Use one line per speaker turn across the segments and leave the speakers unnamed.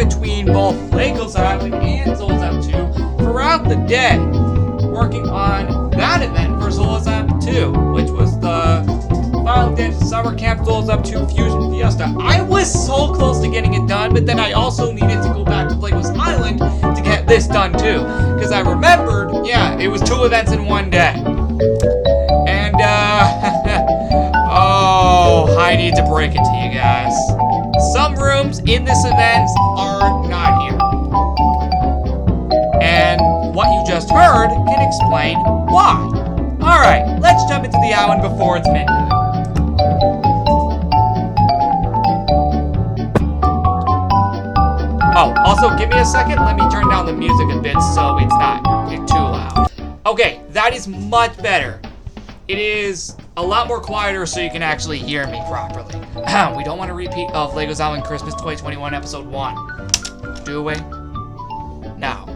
between both Legos Island and Zolas Island 2 throughout the day, working on that event for Zolas Island 2, which was the Final Dance Summer Camp Zolas Island 2 Fusion Fiesta. I was so close to getting it done, but then I also needed to go back to Legos Island to get this done too, because I remembered, yeah, it was 2 events in one day. And, oh, I need to break it to you guys. Some rooms in this event are not here. And what you just heard can explain why. Alright, let's jump into the island before it's midnight. Oh, also, give me a second. Let me turn down the music a bit so it's not too loud. Okay, that is much better. It is a lot more quieter so you can actually hear me properly. We don't want a repeat of Legos Island Christmas 2021 Episode 1. Do we? No.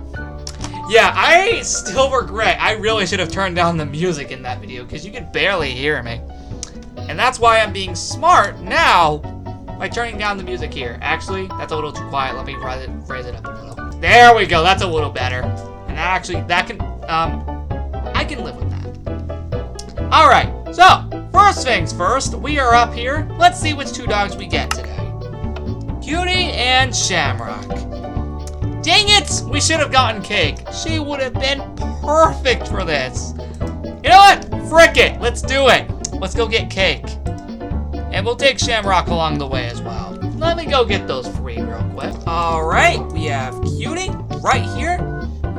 Yeah, I still regret. I really should have turned down the music in that video because you could barely hear me. And that's why I'm being smart now by turning down the music here. Actually, that's a little too quiet. Let me raise it up a little. There we go. That's a little better. And actually, that can, I can live with that. Alright, so, first things first, we are up here. Let's see which 2 dogs we get today. Cutie and Shamrock. Dang it! We should have gotten Cake. She would have been perfect for this. You know what? Frick it. Let's do it. Let's go get Cake. And we'll take Shamrock along the way as well. Let me go get those free real quick. Alright, we have Cutie right here.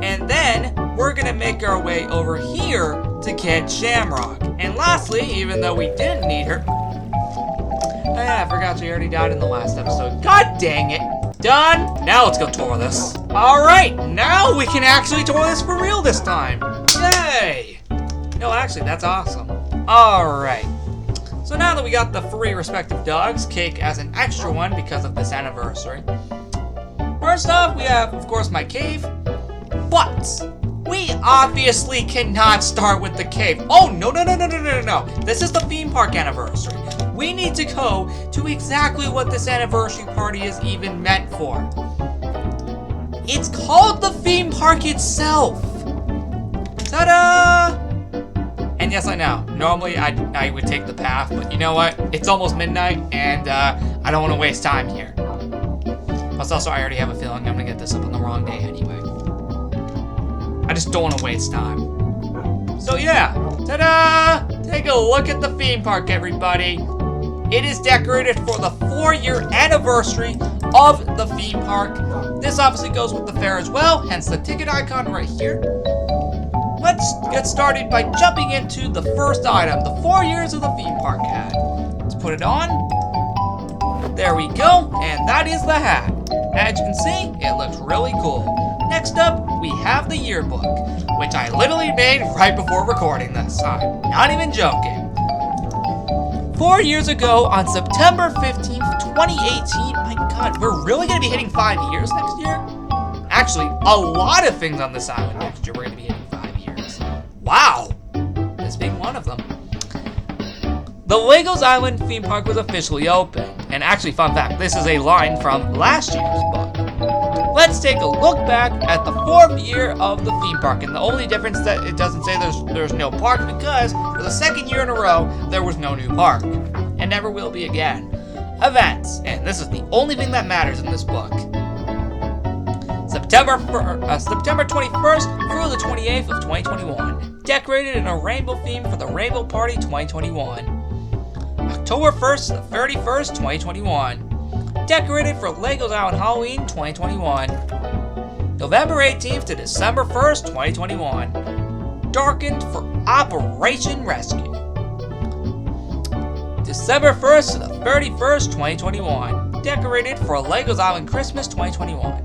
And then we're gonna make our way over here to get Shamrock. And lastly, even though we didn't need her... Oh yeah, I forgot she already died in the last episode. God dang it. Done. Now let's go tour this. Alright, now we can actually tour this for real this time. Yay! No, actually, that's awesome. Alright. So now that we got the 3 respective dogs, Cake as an extra one because of this anniversary. First off, we have, of course, my cave. But we obviously cannot start with the cave. Oh, no. This is the theme park anniversary. We need to go to exactly what this anniversary party is even meant for. It's called the theme park itself. Ta-da! And yes, I know. Normally, I would take the path, but you know what? It's almost midnight, and I don't want to waste time here. Plus, also, I already have a feeling I'm going to get this up on the wrong day anyway. I just don't want to waste time. So yeah, ta-da! Take a look at the theme park, everybody. It is decorated for the 4-year anniversary of the theme park. This obviously goes with the fair as well, hence the ticket icon right here. Let's get started by jumping into the first item, the 4 years of the theme park hat. Let's put it on. There we go, and that is the hat. As you can see, it looks really cool. Next up, we have the yearbook, which I literally made right before recording this. I'm not even joking. 4 years ago, on September 15th, 2018, my god, we're really going to be hitting 5 years next year? Actually, a lot of things on this island next year we're going to be hitting 5 years. Wow! This being one of them. The Legos Island theme park was officially opened. And actually, fun fact, this is a line from last year's book. Let's take a look back at the 4th year of the theme park. And the only difference that it doesn't say there's no park because for the 2nd year in a row, there was no new park. And never will be again. Events. And this is the only thing that matters in this book. September 21st through the 28th of 2021. Decorated in a rainbow theme for the Rainbow Party 2021. October 1st to the 31st, 2021. Decorated for Legos Island Halloween 2021. November 18th to December 1st, 2021. Darkened for Operation Rescue. December 1st to the 31st, 2021. Decorated for Legos Island Christmas 2021.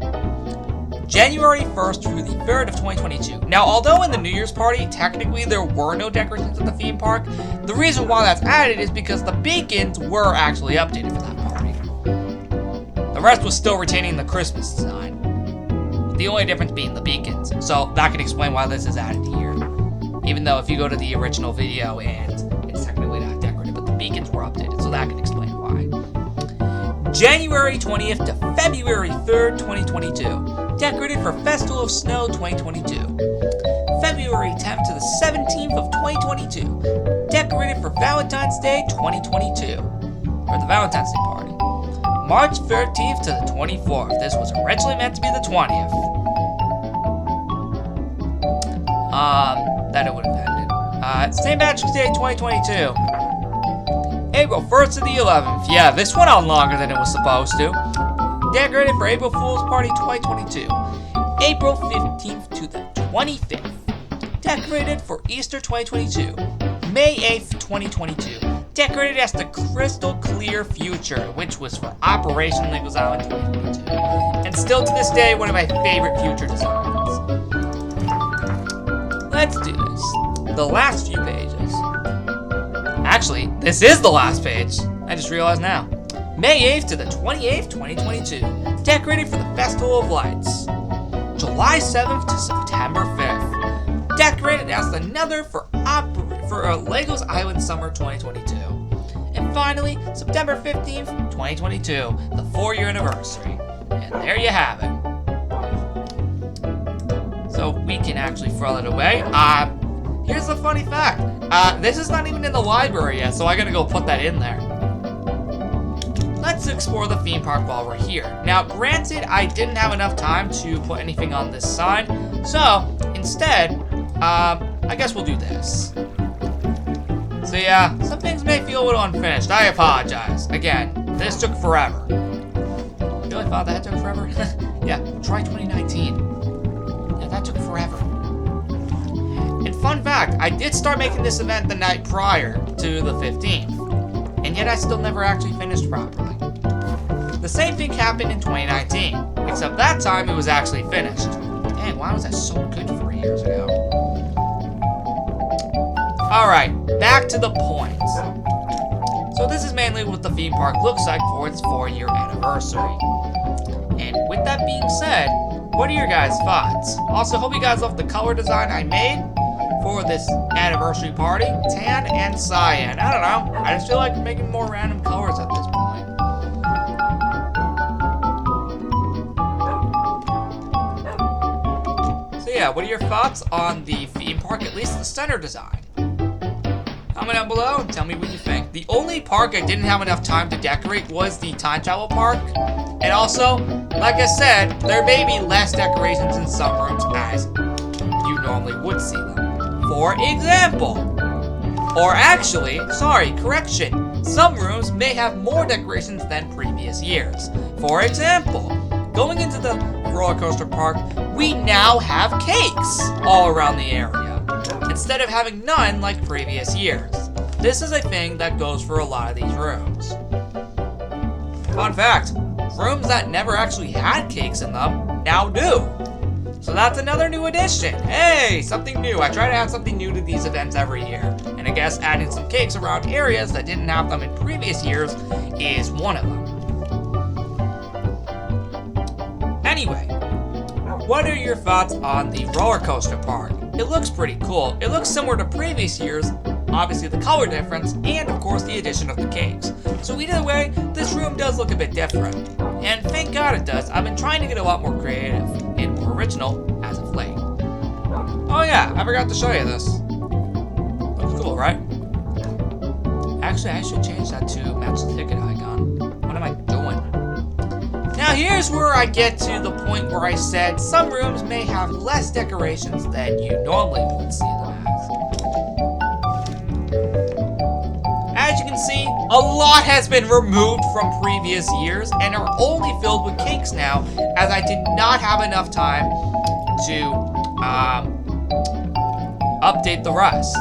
January 1st through the 3rd of 2022. Now, although in the New Year's party, technically there were no decorations at the theme park, the reason why that's added is because the beacons were actually updated for that party. The rest was still retaining the Christmas design, with the only difference being the beacons. So that could explain why this is added here. Even though if you go to the original video and it's technically not decorated, but the beacons were updated, so that could explain why. January 20th to February 3rd, 2022. Decorated for Festival of Snow 2022. February 10th to the 17th of 2022. Decorated for Valentine's Day 2022. Or the Valentine's Day party. March 13th to the 24th. This was originally meant to be the 20th. That it would have ended. St. Patrick's Day 2022. April 1st to the 11th. Yeah, this went on longer than it was supposed to. Decorated for April Fool's Party 2022. April 15th to the 25th. Decorated for Easter 2022. May 8th, 2022. Decorated as the Crystal Clear Future, which was for Operation Legos Island 2022. And still to this day, one of my favorite future designs. Let's do this. The last few pages. Actually, this is the last page. I just realized now. May 8th to the 28th, 2022. Decorated for the Festival of Lights. July 7th to September 5th. Decorated as the Nether for Legos Island Summer 2022. And finally, September 15th, 2022, the 4-year anniversary. And there you have it. So we can actually throw it away. Here's the funny fact. This is not even in the library yet, so I gotta go put that in there. Let's explore the theme park while we're here. Now, granted, I didn't have enough time to put anything on this side, so instead, I guess we'll do this. So yeah, some things may feel a little unfinished. I apologize. Again, this took forever. You really thought that took forever? Yeah, try 2019. Yeah, that took forever. And fun fact, I did start making this event the night prior to the 15th, and yet I still never actually finished properly. The same thing happened in 2019, except that time it was actually finished. Dang, why was that so good 3 years ago? Alright, back to the point. So this is mainly what the theme park looks like for its 4-year anniversary. And with that being said, what are your guys' thoughts? Also, hope you guys love the color design I made for this anniversary party. Tan and cyan. I don't know. I just feel like making more random colors at this point. So yeah, what are your thoughts on the theme park, at least the center design? Comment down below and tell me what you think. The only park I didn't have enough time to decorate was the time travel park. And also, like I said, there may be less decorations in some rooms as you normally would see them. For example, or actually, sorry, correction, some rooms may have more decorations than previous years. For example, going into the roller coaster park, we now have cakes all around the area, instead of having none like previous years. This is a thing that goes for a lot of these rooms. Fun fact, rooms that never actually had cakes in them now do. So that's another new addition. Hey, something new. I try to add something new to these events every year. And I guess adding some cakes around areas that didn't have them in previous years is one of them. Anyway, what are your thoughts on the roller coaster park? It looks pretty cool. It looks similar to previous years, obviously the color difference, and of course the addition of the cakes. So either way, this room does look a bit different. And thank God it does. I've been trying to get a lot more creative and more original as of late. Oh yeah, I forgot to show you this. Looks cool, right? Actually, I should change that to match the ticket icon. What am I doing? Now here's where I get to the point where I said some rooms may have less decorations than you normally would see them as. As you can see, a lot has been removed from previous years and are only filled with cakes now, as I did not have enough time to update the rest.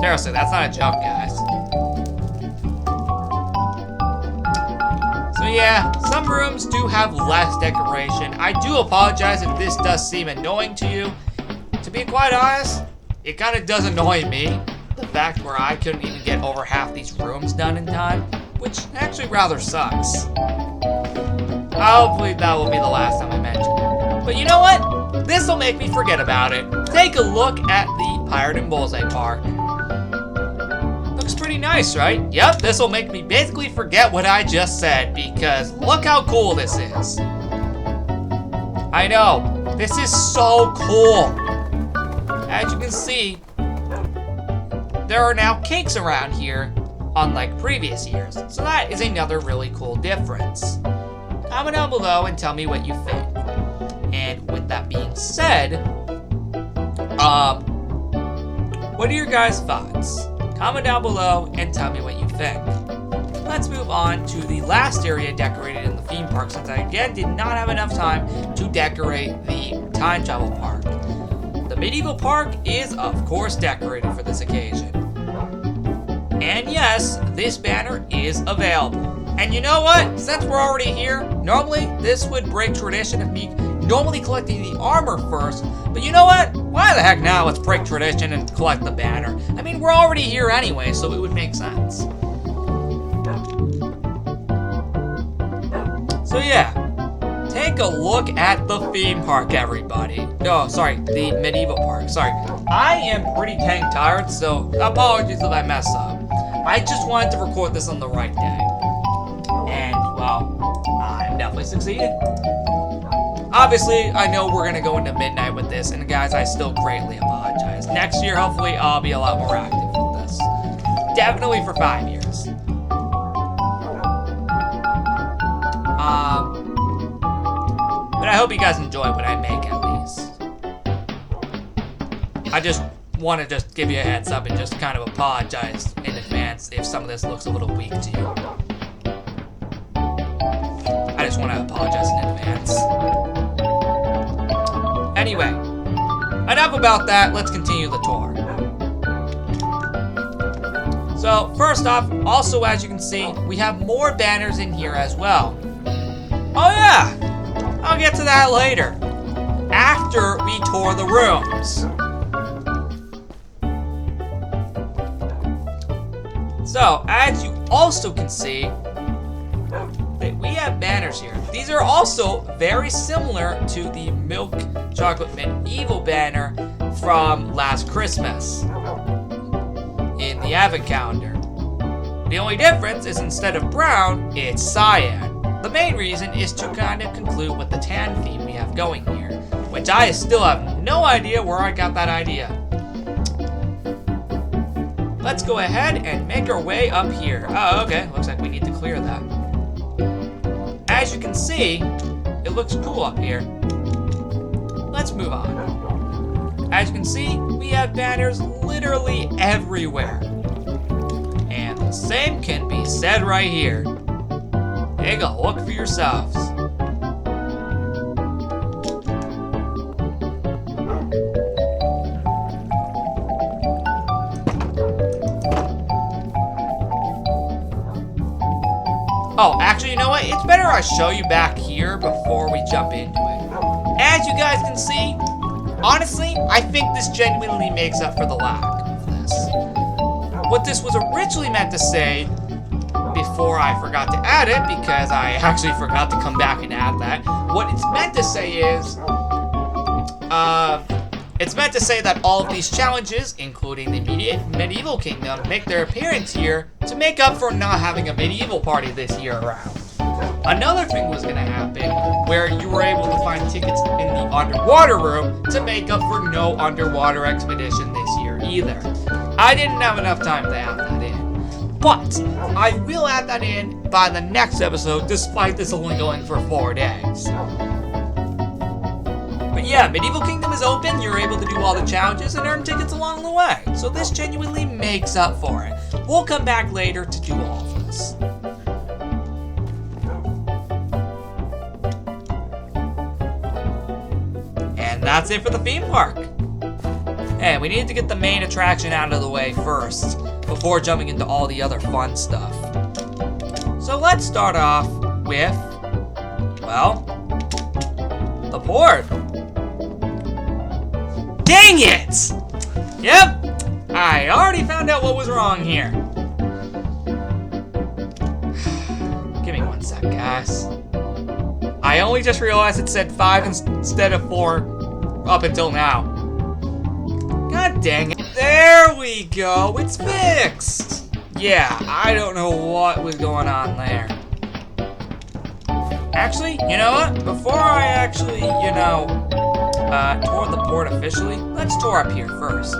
Seriously, that's not a joke, guys. So yeah, some rooms do have less decoration. I do apologize if this does seem annoying to you. To be quite honest, it kind of does annoy me. The fact where I couldn't even get over half these rooms done in time, which actually rather sucks. Hopefully that will be the last time I mention it. But you know what? This will make me forget about it. Take a look at the Pirate and Bullseye Park. Looks pretty nice, right? Yep, this will make me basically forget what I just said because look how cool this is. I know, this is so cool. As you can see, there are now cakes around here, unlike previous years. So that is another really cool difference. Comment down below and tell me what you think. And with that being said, what are your guys' thoughts? Comment down below and tell me what you think. Let's move on to the last area decorated in the theme park since I again did not have enough time to decorate the time travel park. The medieval park is of course decorated for this occasion. And yes, this banner is available. And you know what? Since we're already here, normally this would break tradition of me normally collecting the armor first, but you know what? Why the heck now? Let's break tradition and collect the banner. I mean, we're already here anyway, so it would make sense. So yeah, take a look at the theme park, everybody. No, sorry, the medieval park. Sorry, I am pretty dang tired, so apologies if I mess up. I just wanted to record this on the right day. And, well, I'm definitely succeeding. Obviously, I know we're going to go into midnight with this, and guys, I still greatly apologize. Next year, hopefully, I'll be a lot more active with this. Definitely for 5 years. But I hope you guys enjoy what I make, at least. I just want to just give you a heads up and just kind of apologize in advance if some of this looks a little weak to you. I just want to apologize in advance. Anyway, enough about that. Let's continue the tour. So, first off, also as you can see, we have more banners in here as well. Oh yeah! I'll get to that later. After we tour the rooms. So, as you also can see, we have banners here. These are also very similar to the Milk Chocolate Medieval banner from last Christmas in the Advent calendar. The only difference is instead of brown, it's cyan. The main reason is to kind of conclude with the tan theme we have going here, which I still have no idea where I got that idea. Let's go ahead and make our way up here. Oh, okay, looks like we need to clear that. As you can see, it looks cool up here. Let's move on. As you can see, we have banners literally everywhere. And the same can be said right here. Take a look for yourselves. Oh, actually, you know what? It's better I show you back here before we jump into it. As you guys can see, honestly, I think this genuinely makes up for the lack of this. What this was originally meant to say, before I forgot to add it, because I actually forgot to come back and add that, what it's meant to say is, it's meant to say that all of these challenges, including the Medieval Kingdom, make their appearance here to make up for not having a medieval party this year around. Another thing was going to happen where you were able to find tickets in the underwater room to make up for no underwater expedition this year either. I didn't have enough time to add that in. But I will add that in by the next episode, despite this only going for 4 days. But yeah, Medieval Kingdom is open, you're able to do all the challenges and earn tickets along the way. So this genuinely makes up for it. We'll come back later to do all of this. And that's it for the theme park. Hey, we need to get the main attraction out of the way first, before jumping into all the other fun stuff. So let's start off with, well, the port. Dang it! Yep, I already found out what was wrong here. Give me 1 sec, guys. I only just realized it said 5 instead of 4 up until now. God dang it. There we go, it's fixed. Yeah, I don't know what was going on there. Actually, you know what? Before I actually, tour the port officially, let's tour up here first.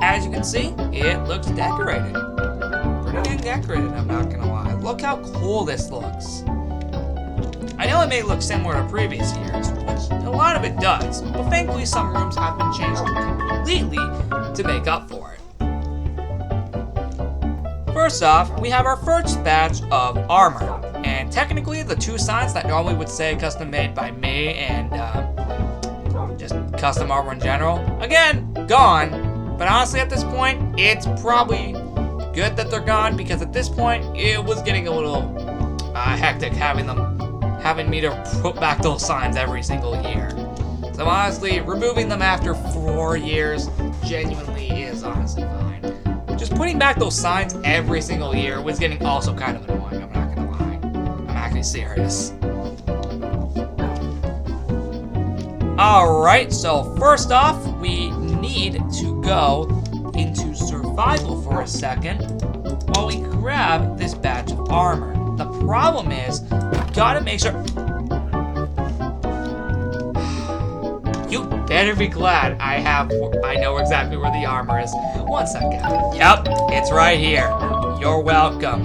As you can see, it looks decorated. Pretty dang decorated, I'm not gonna lie. Look how cool this looks. I know it may look similar to previous years, which a lot of it does, but thankfully some rooms have been changed completely to make up for it. First off, we have our first batch of armor, and technically the two signs that normally would say custom made by me and just custom armor in general, again, gone. But honestly at this point, it's probably good that they're gone because at this point, it was getting a little hectic having me to put back those signs every single year. So honestly, removing them after 4 years genuinely is honestly fine. Just putting back those signs every single year was getting also kind of annoying, I'm not gonna lie. I'm actually serious. Alright, so first off, we need to go into survival for a second while we grab this batch of armor. The problem is, we gotta make sure... You better be glad I know exactly where the armor is. One second. Yep, it's right here. You're welcome.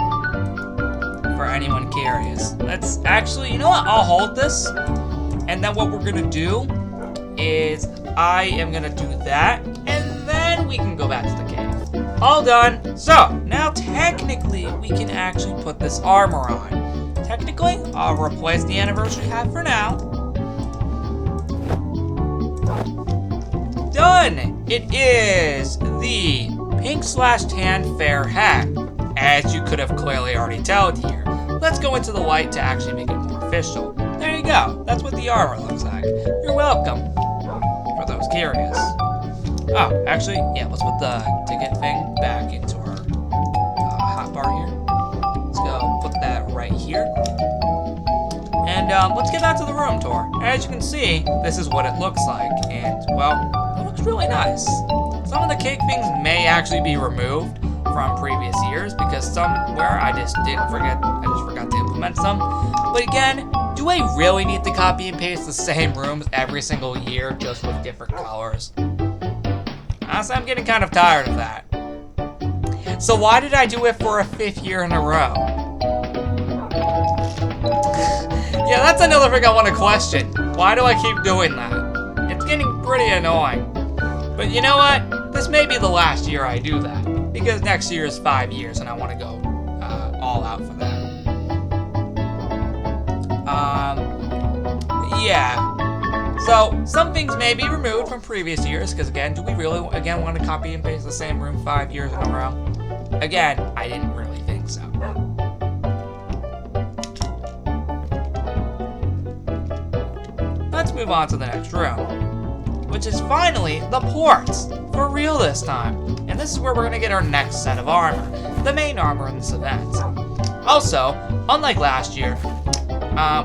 For anyone curious. Let's actually, you know what? I'll hold this. And then what we're gonna do is I am gonna do that. And then we can go back to the cave. All done. So, now technically we can actually put this armor on. Technically, I'll replace the anniversary hat for now. Done! It is the pink/tan fair hat, as you could have clearly already told here. Let's go into the white to actually make it more official. There you go. That's what the armor looks like. You're welcome. For those curious. Oh, actually, yeah, let's put the ticket thing back into our hotbar here. Let's go put that right here. And let's get back to the room tour. As you can see, this is what it looks like. And, well, it looks really nice. Some of the cake things may actually be removed from previous years because somewhere I just forgot to implement some. But again, do I really need to copy and paste the same rooms every single year just with different colors? Honestly, I'm getting kind of tired of that. So why did I do it for a 5th year in a row? Yeah, that's another thing I want to question. Why do I keep doing that? It's getting pretty annoying. But you know what? This may be the last year I do that. Because next year is 5 years and I want to go all out for that. Yeah. So, some things may be removed from previous years, because again, do we really, want to copy and paste the same room 5 years in a row? Again, I didn't really think so. Let's move on to the next room, which is finally the ports, for real this time. And this is where we're going to get our next set of armor, the main armor in this event. Also, unlike last year,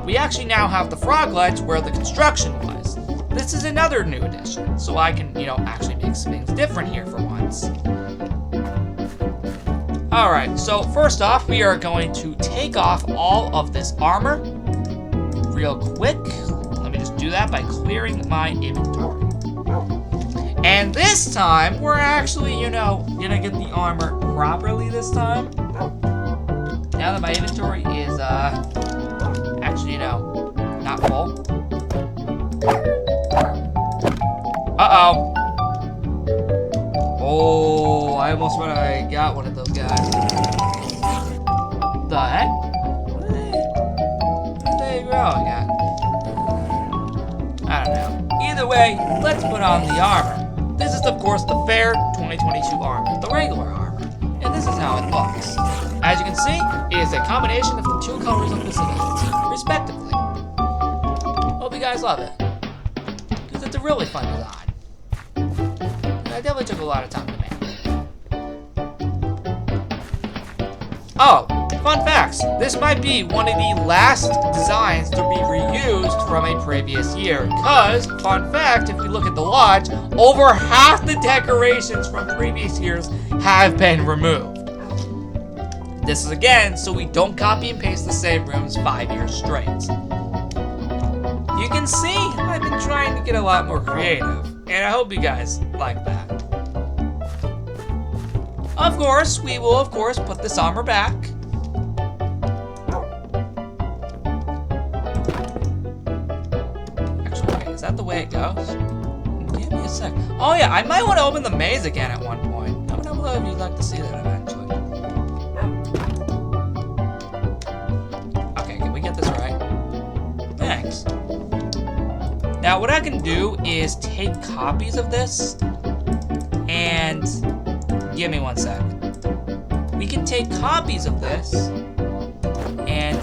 we actually now have the frog legs where the construction was. This is another new addition, so I can, actually make some things different here for once. Alright, so first off, we are going to take off all of this armor real quick. Let me just do that by clearing my inventory. And this time, we're actually, gonna get the armor properly this time. Now that my inventory is, actually, not full. Uh-oh. Oh, I almost thought I got one of those guys. The heck? What are they growing at? I don't know. Either way, let's put on the armor. This is, of course, the Fair 2022 armor, the regular armor. And this is how it looks. As you can see, it is a combination of the two colors of this event, respectively. Hope you guys love it. Because it's a really fun design. I definitely took a lot of time to make. Oh, fun facts. This might be one of the last designs to be reused from a previous year. Because, fun fact, if we look at the lodge, over half the decorations from previous years have been removed. This is again so we don't copy and paste the same rooms 5 years straight. You can see I've been trying to get a lot more creative, and I hope you guys like that. Of course, we will put this armor back. Actually, wait, is that the way it goes? Give me a sec. Oh yeah, I might want to open the maze again at one point. Comment down below if you'd like to see that eventually. Okay, can we get this right? Thanks. Now what I can do is take copies of this and give me 1 sec. We can take copies of this and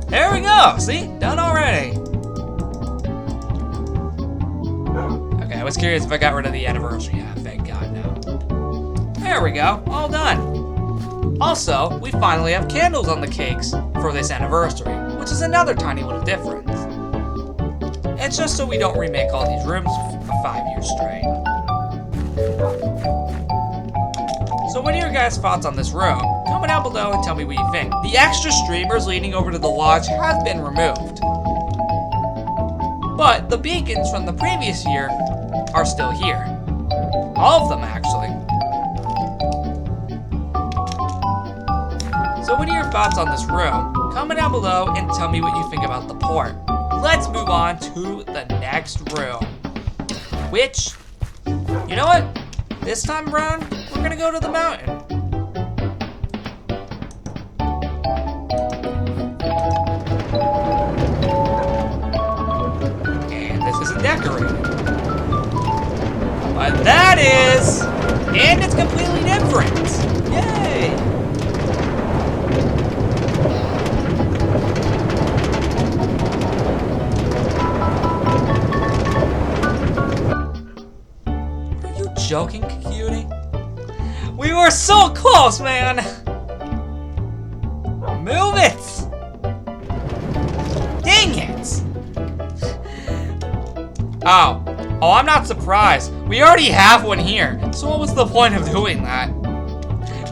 there we go. See, done already. Okay, I was curious if I got rid of the anniversary. Yeah, thank God, no. There we go, all done. Also, we finally have candles on the cakes for this anniversary, which is another tiny little difference. It's just so we don't remake all these rooms for 5 years straight. So what are your guys' thoughts on this room? Comment down below and tell me what you think. The extra streamers leading over to the lodge have been removed. But the beacons from the previous year are still here. All of them, actually. So what are your thoughts on this room? Comment down below and tell me what you think about the port. Let's move on to the next room. Which, you know what? This time around, we're gonna go to the mountain. And this isn't decorated. But that is, and it's completely different. Yay! Joking, cutie? We were so close, man! Move it! Dang it! Oh, I'm not surprised. We already have one here, so what was the point of doing that?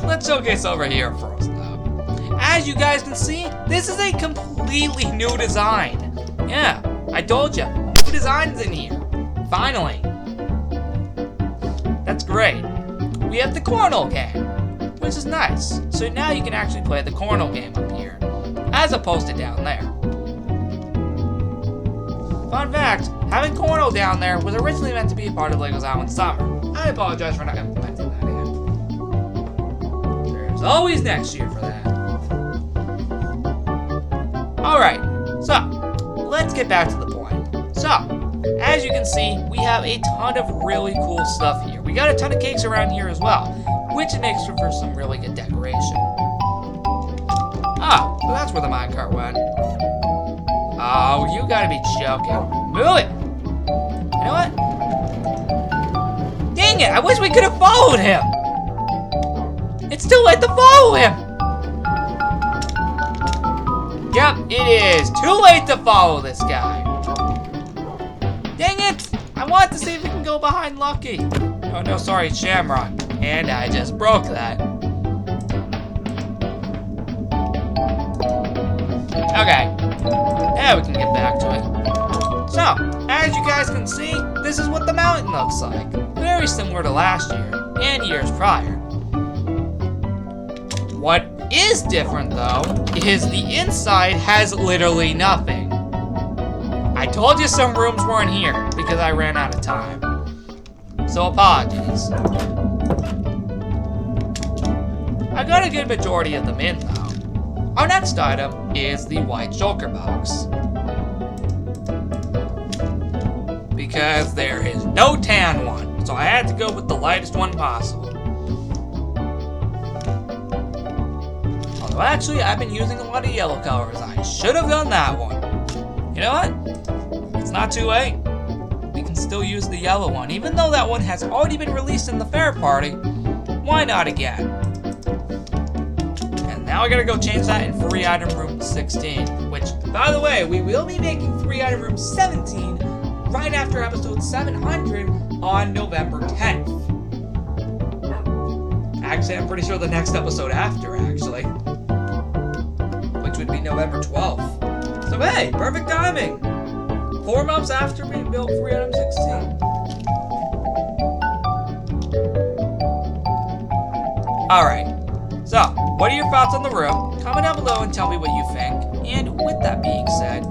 Let's showcase over here first, though. As you guys can see, this is a completely new design. Yeah, I told you, new designs in here. Finally. That's great. We have the cornhole game, which is nice. So now you can actually play the cornhole game up here, as opposed to down there. Fun fact, having cornhole down there was originally meant to be a part of LEGO's Island Summer. I apologize for not implementing that yet. There's always next year for that. Alright, so, let's get back to the point. So, as you can see, we have a ton of really cool stuff here. We got a ton of cakes around here as well, which makes for some really good decoration. Oh, so that's where the minecart went. Oh, you gotta be joking. Move it! You know what? Dang it, I wish we could have followed him! It's too late to follow him! Yep, it is too late to follow this guy. Dang it! I want to see if we can go behind Lucky. Oh no, sorry, Shamrock. And I just broke that. Okay. Now we can get back to it. So, as you guys can see, this is what the mountain looks like. Very similar to last year, and years prior. What is different, though, is the inside has literally nothing. I told you some rooms weren't here because I ran out of time. So apologies. I got a good majority of them in though. Our next item is the white Joker box. Because there is no tan one, so I had to go with the lightest one possible. Although actually I've been using a lot of yellow colors. I should have done that one. You know what? It's not too late. We can still use the yellow one. Even though that one has already been released in the fair party, why not again? And now I gotta go change that in free item room 16. Which, by the way, we will be making free item room 17 right after episode 700 on November 10th. Actually, I'm pretty sure the next episode after, actually. November 12th. So hey, perfect timing. 4 months after we built Free Item 16. Alright, so what are your thoughts on the room? Comment down below and tell me what you think. And with that being said,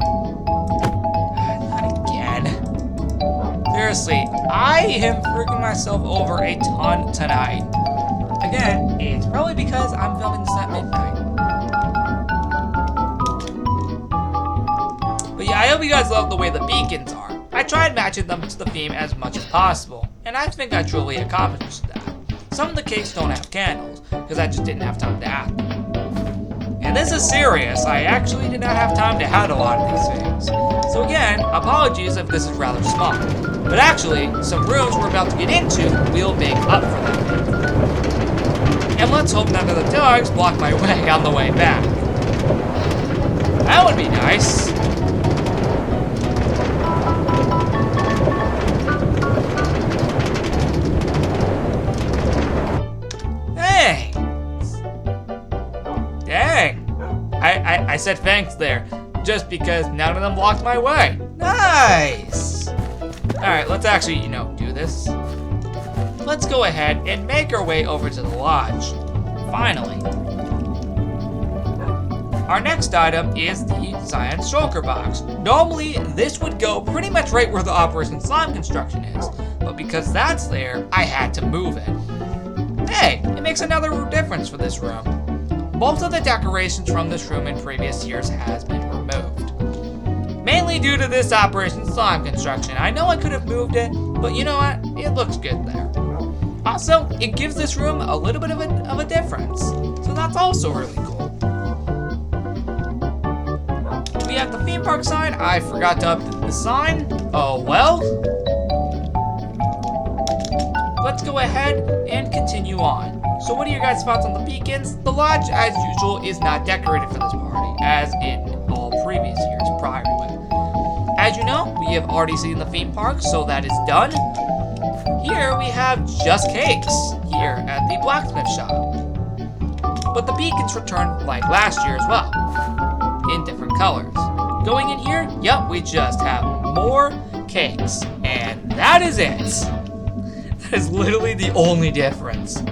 not again. Seriously, I am freaking myself over a ton tonight. Again, it's probably because I'm filming this at midnight. But yeah, I hope you guys love the way the beacons are. I tried matching them to the theme as much as possible, and I think I truly accomplished that. Some of the cakes don't have candles, because I just didn't have time to add them. And this is serious, I actually did not have time to add a lot of these things. So again, apologies if this is rather small. But actually, some rooms we're about to get into will make up for that. And let's hope none of the dogs block my way on the way back. That would be nice. I said thanks there, just because none of them blocked my way. Nice! Alright, let's actually, do this. Let's go ahead and make our way over to the lodge. Finally. Our next item is the Cyan Shulker box. Normally, this would go pretty much right where the Operation Slime construction is, but because that's there, I had to move it. Hey, it makes another difference for this room. Most of the decorations from this room in previous years has been removed. Mainly due to this Operation Slime construction. I know I could have moved it, but you know what? It looks good there. Also, it gives this room a little bit of a difference. So that's also really cool. We have the theme park sign. I forgot to update the sign. Oh well. Let's go ahead and continue on. So what are your guys' thoughts on the beacons? The lodge, as usual, is not decorated for this party, as in all previous years prior to it. As you know, we have already seen the theme park, so that is done. Here we have just cakes, here at the blacksmith shop. But the beacons returned like last year as well, in different colors. Going in here, yep, we just have more cakes, and that is it. That is literally the only difference.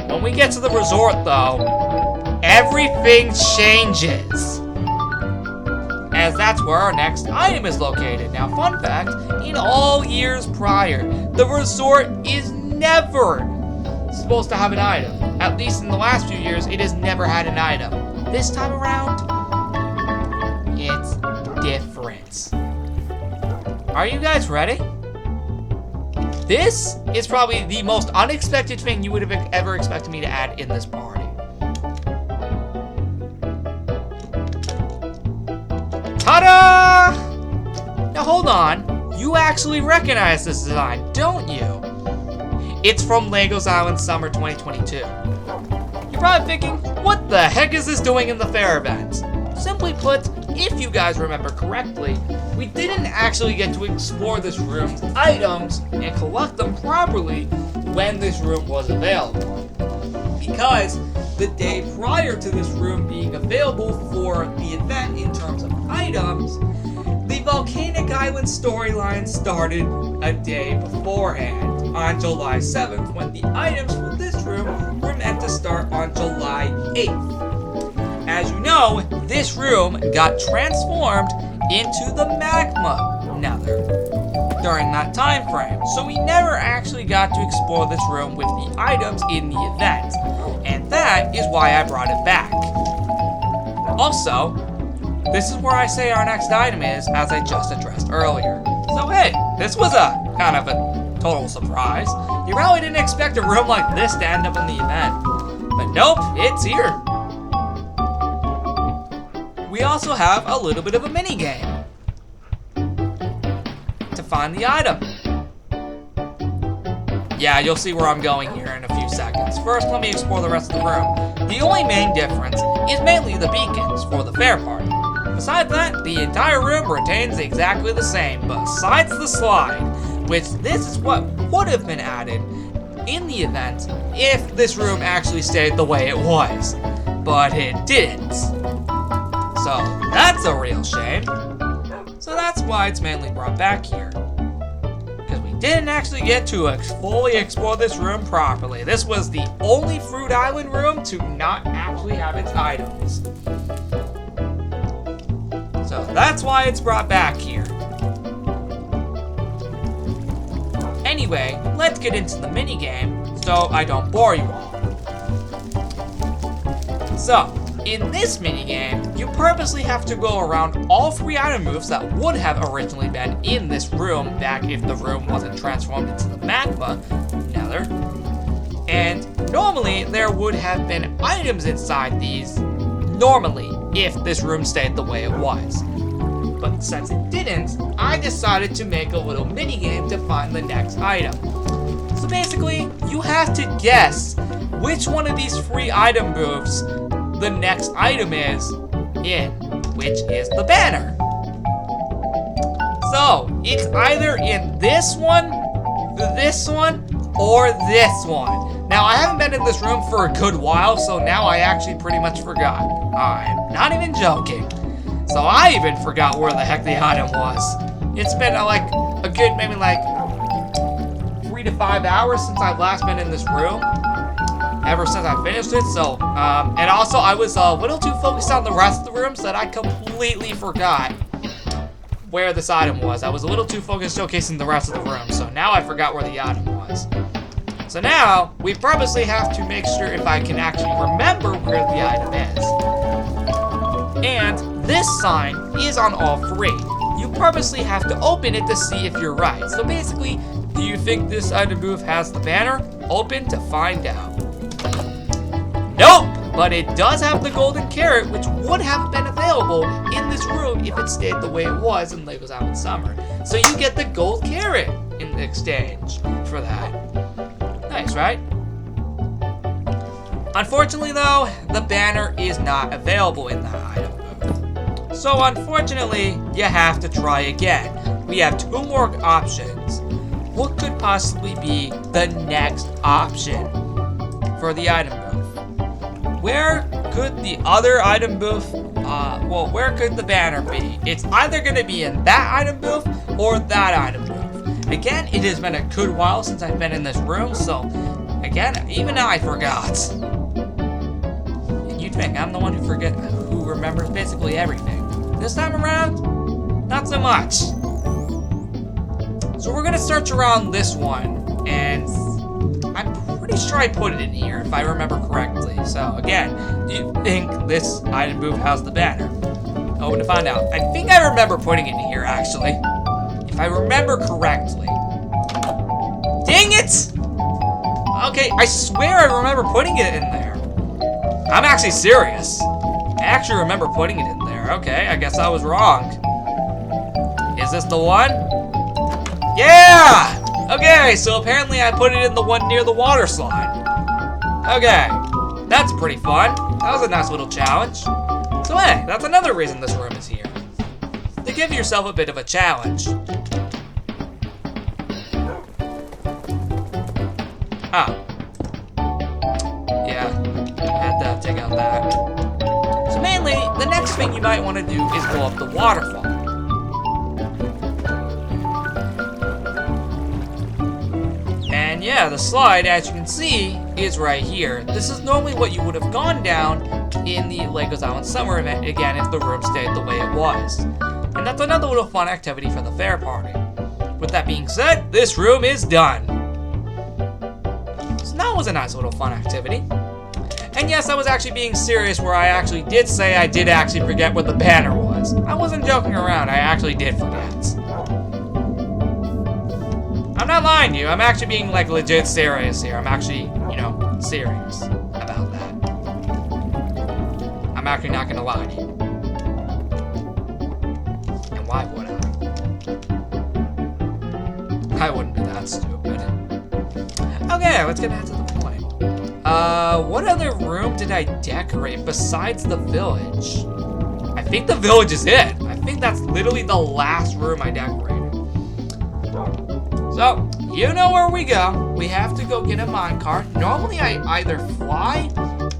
When we get to the resort, though, everything changes. As that's where our next item is located. Now, fun fact, in all years prior, the resort is never supposed to have an item. At least in the last few years, it has never had an item. This time around, it's different. Are you guys ready? This is probably the most unexpected thing you would have ever expected me to add in this party. Ta-da! Now hold on, you actually recognize this design, don't you? It's from LEGO's Island Summer 2022. You're probably thinking, what the heck is this doing in the fair event? Simply put, if you guys remember correctly, we didn't actually get to explore this room's items and collect them properly when this room was available. Because the day prior to this room being available for the event in terms of items, the Volcanic Island storyline started a day beforehand, on July 7th, when the items for this room were meant to start on July 8th. As you know, this room got transformed into the Magma Nether during that time frame, so we never actually got to explore this room with the items in the event, and that is why I brought it back. Also, this is where I say our next item is, as I just addressed earlier. So hey, this was a kind of a total surprise. You probably didn't expect a room like this to end up in the event, but nope, it's here. We also have a little bit of a mini game to find the item. Yeah, you'll see where I'm going here in a few seconds. First, let me explore the rest of the room. The only main difference is mainly the beacons for the fair party. Besides that, the entire room retains exactly the same, besides the slide, which this is what would have been added in the event if this room actually stayed the way it was. But it didn't. So that's a real shame. So that's why it's mainly brought back here. Because we didn't actually get to fully explore this room properly. This was the only Fruit Island room to not actually have its items. So that's why it's brought back here. Anyway, let's get into the minigame so I don't bore you all. So, in this minigame, you purposely have to go around all 3 item moves that would have originally been in this room back if the room wasn't transformed into the magma nether. And normally, there would have been items inside these normally if this room stayed the way it was. But since it didn't, I decided to make a little minigame to find the next item. So basically, you have to guess which one of these 3 item moves the next item is in, which is the banner. So, it's either in this one, or this one. Now, I haven't been in this room for a good while, so now I actually pretty much forgot. I'm not even joking. So I even forgot where the heck the item was. It's been like a good maybe like 3 to 5 hours since I've last been in this room. Ever since I finished it, so, and also I was a little too focused on the rest of the rooms that I completely forgot where this item was. I was a little too focused showcasing the rest of the room, so now I forgot where the item was. So now, we purposely have to make sure if I can actually remember where the item is. And this sign is on all 3. You purposely have to open it to see if you're right. So basically, do you think this item booth has the banner? Open to find out. Nope! But it does have the golden carrot, which would have been available in this room if it stayed the way it was in Legos Island Summer. So you get the gold carrot in exchange for that. Nice, right? Unfortunately though, the banner is not available in that item booth. So unfortunately, you have to try again. We have 2 more options. What could possibly be the next option for the item booth? Where could the other item booth, where could the banner be? It's either going to be in that item booth or that item booth. Again, it has been a good while since I've been in this room, so again, even I forgot. And you'd think I'm the one who remembers basically everything. This time around, not so much. So we're going to search around this one, and I'm pretty sure I put it in here, if I remember correctly. So, again, do you think this item booth has the banner? Open to find out. I think I remember putting it in here, actually. If I remember correctly. Dang it! Okay, I swear I remember putting it in there. I'm actually serious. I actually remember putting it in there. Okay, I guess I was wrong. Is this the one? Yeah! Okay, so apparently I put it in the one near the water slide. Okay, that's pretty fun. That was a nice little challenge. So hey, that's another reason this room is here. To give yourself a bit of a challenge. Ah. Yeah, had to take out that. So mainly, the next thing you might want to do is go up the waterfall. And yeah, the slide, as you can see, is right here. This is normally what you would have gone down in the Legos Island Summer event, again, if the room stayed the way it was. And that's another little fun activity for the fair party. With that being said, this room is done. So that was a nice little fun activity. And yes, I was actually being serious where I actually did say I did actually forget what the banner was. I wasn't joking around, I actually did forget. I'm not lying to you, I'm actually being like legit serious here. I'm actually, serious about that. I'm actually not gonna lie to you. And why would I? I wouldn't be that stupid. Okay, let's get back to the point. What other room did I decorate besides the village? I think the village is it. I think that's literally the last room I decorated. So, you know where we go. We have to go get a minecart. Normally I either fly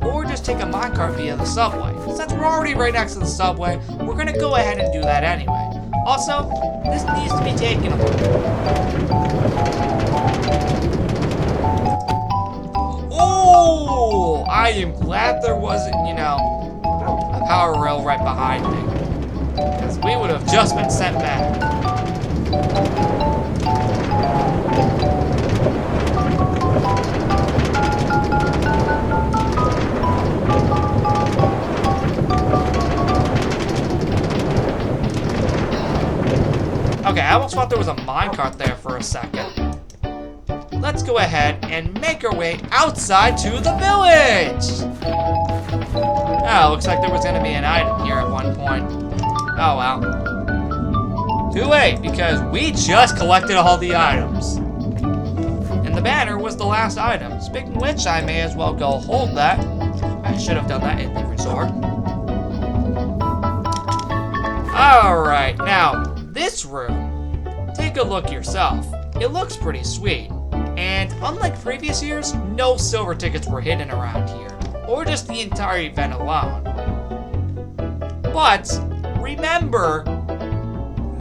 or just take a minecart via the subway. Since we're already right next to the subway, we're gonna go ahead and do that anyway. Also, this needs to be taken a look. Oh, I am glad there wasn't, a power rail right behind me. Because we would have just been sent back. Okay, I almost thought there was a minecart there for a second. Let's go ahead and make our way outside to the village! Oh, looks like there was gonna be an item here at one point. Oh well. Too late, because we just collected all the items. And the banner was the last item. Speaking of which, I may as well go hold that. I should have done that in the resort. Alright, now, this room, take a look yourself. It looks pretty sweet. And unlike previous years, no silver tickets were hidden around here, or just the entire event alone. But remember,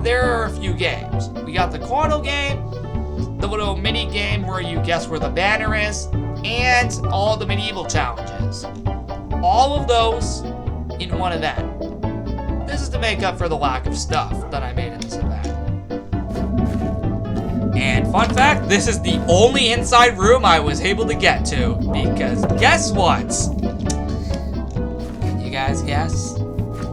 there are a few games. We got the Quanto game, the little mini game where you guess where the banner is, and all the medieval challenges. All of those in one event. This is to make up for the lack of stuff that I made in this event. And fun fact, this is the only inside room I was able to get to, because guess what? Can you guys guess?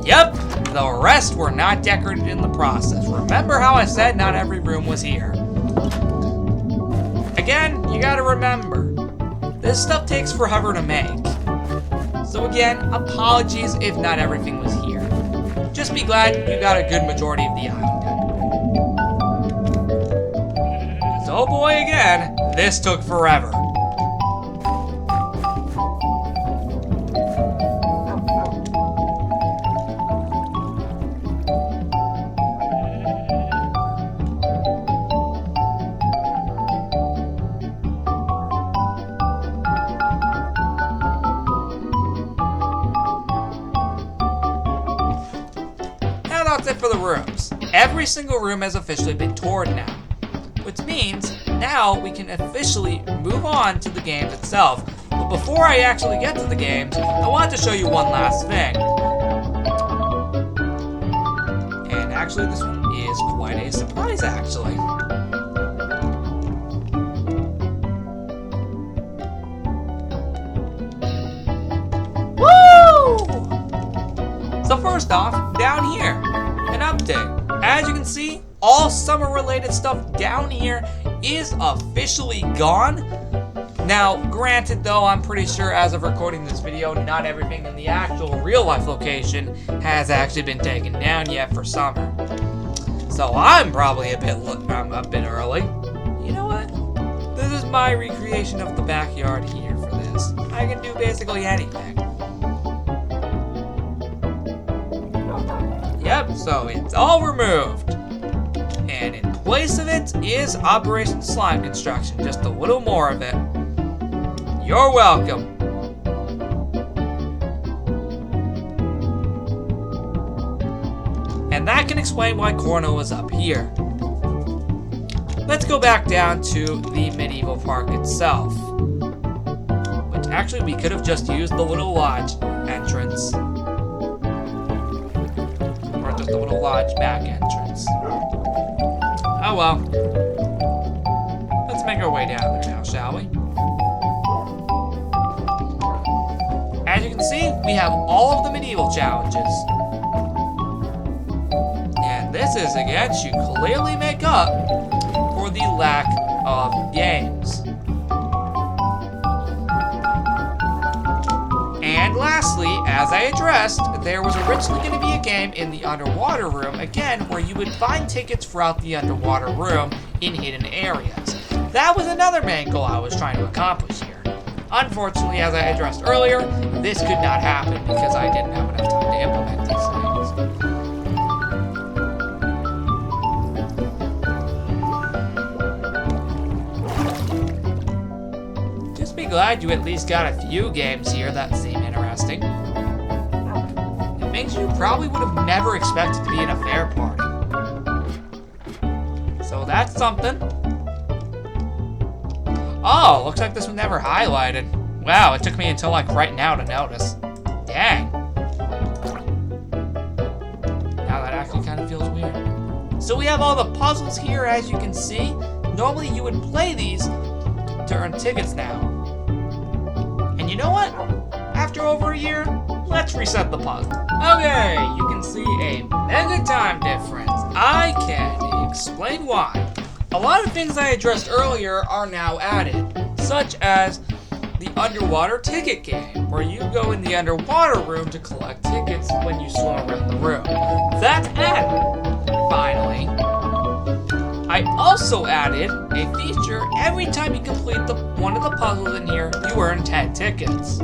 Yep, the rest were not decorated in the process. Remember how I said not every room was here? Again, you gotta remember, this stuff takes forever to make. So again, apologies if not everything was here. Just be glad you got a good majority of the island decorated. So boy, again, this took forever. That's it for the rooms. Every single room has officially been toured now, which means now we can officially move on to the games itself. But before I actually get to the games, I want to show you one last thing. And actually, this one is quite a surprise, actually. Woo! So first off, down here, an update. As you can see, all summer related stuff down here is officially gone. Now, granted though, I'm pretty sure as of recording this video, not everything in the actual real life location has actually been taken down yet for summer. So I'm probably a bit early. You know what? This is my recreation of the backyard here for this. I can do basically anything. Yep, so it's all removed. And in place of it is Operation Slime Construction, just a little more of it. You're welcome. And that can explain why Corno is up here. Let's go back down to the medieval park itself. Which actually we could have just used the little lodge entrance. The little lodge back entrance. Oh well. Let's make our way down there now, shall we? As you can see, we have all of the medieval challenges. And this is, again, to clearly make up for the lack of games. And lastly, as I addressed, there was originally going to be a game in the underwater room, again, where you would find tickets throughout the underwater room in hidden areas. That was another main goal I was trying to accomplish here. Unfortunately, as I addressed earlier, this could not happen because I didn't have enough time to implement these things. Just be glad you at least got a few games here that seem interesting. It means you probably would have never expected to be in a fair party. So that's something. Oh, looks like this was never highlighted. Wow, it took me until like right now to notice. Dang. Now that actually kind of feels weird. So we have all the puzzles here, as you can see. Normally you would play these to earn tickets now. And you know what? After over a year, let's reset the puzzle. Okay, you can see a mega time difference. I can explain why. A lot of things I addressed earlier are now added, such as the underwater ticket game, where you go in the underwater room to collect tickets when you swim around the room. That's added. Finally, I also added a feature. Every time you complete one of the puzzles in here, you earn 10 tickets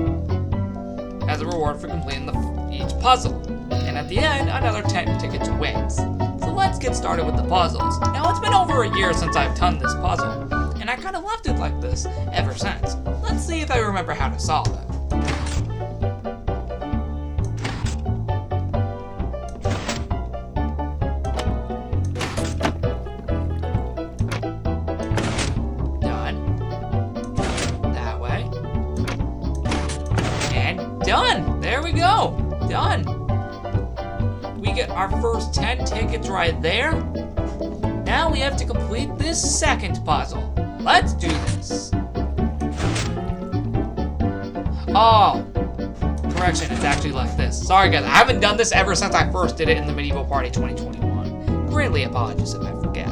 as a reward for completing each puzzle. And at the end, another 10 tickets wins. So let's get started with the puzzles. Now, it's been over a year since I've done this puzzle, and I kind of left it like this ever since. Let's see if I remember how to solve it. Done! There we go! Done! We get our first 10 tickets right there. Now we have to complete this second puzzle. Let's do this. Oh! Correction, it's actually like this. Sorry guys, I haven't done this ever since I first did it in the Medieval Party 2021. Greatly apologize if I forget.